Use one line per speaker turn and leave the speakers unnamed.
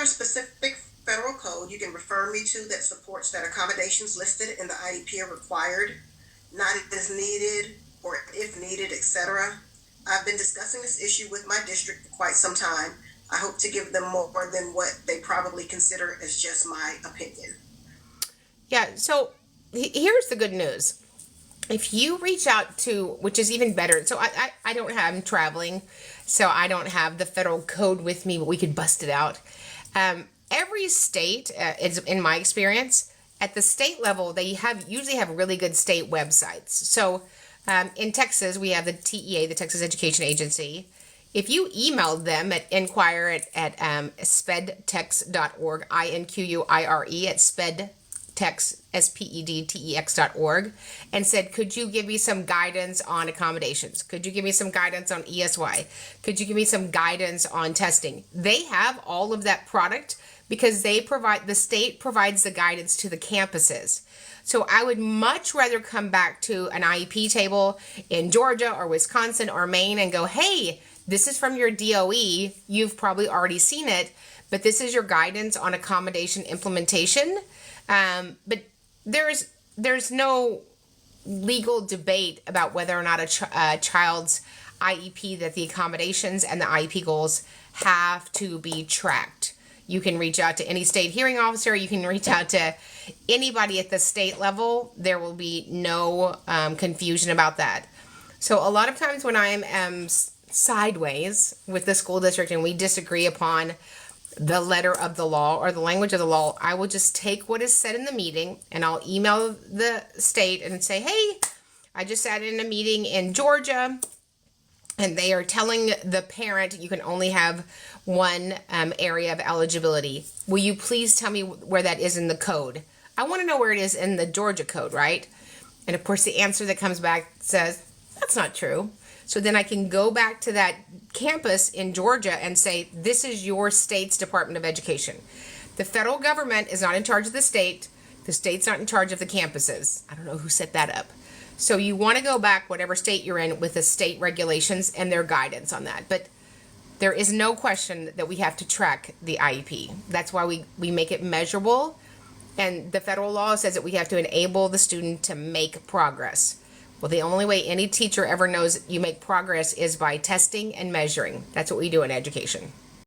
there a specific federal code you can refer me to that supports that accommodations listed in the IEP are required, not as needed, or if needed, etc.? I've been discussing this issue with my district for quite some time. I hope to give them more than what they probably consider as just my opinion.
Yeah, so here's the good news. If you reach out to, which is even better, so I don't have, I'm traveling, so I don't have the federal code with me, but we could bust it out. Every state, is, in my experience, at the state level, they usually have really good state websites. So in Texas, we have the TEA, the Texas Education Agency. If you emailed them at inquire at spedtex.org, INQUIRE at spedtex, SPEDTEX.org, and said, could you give me some guidance on accommodations? Could you give me some guidance on ESY? Could you give me some guidance on testing? They have all of that product because the state provides the guidance to the campuses. So I would much rather come back to an IEP table in Georgia or Wisconsin or Maine and go, hey, this is from your DOE. You've probably already seen it, but this is your guidance on accommodation implementation. But there's no legal debate about whether or not a child's IEP, that the accommodations and the IEP goals have to be tracked. You can reach out to any state hearing officer. You can reach out to anybody at the state level. There will be no confusion about that. So a lot of times when I am sideways with the school district and we disagree upon the letter of the law or the language of the law, I will just take what is said in the meeting and I'll email the state and say, hey, I just sat in a meeting in Georgia and they are telling the parent you can only have one area of eligibility. Will you please tell me where that is in the code? I want to know where it is in the Georgia code, right? And of course the answer that comes back says, that's not true. So then I can go back to that campus in Georgia and say, this is your state's Department of Education. The federal government is not in charge of the state. The state's not in charge of the campuses. I don't know who set that up. So you want to go back, whatever state you're in, with the state regulations and their guidance on that. But there is no question that we have to track the IEP. That's why we make it measurable. And the federal law says that we have to enable the student to make progress. Well, the only way any teacher ever knows you make progress is by testing and measuring. That's what we do in education.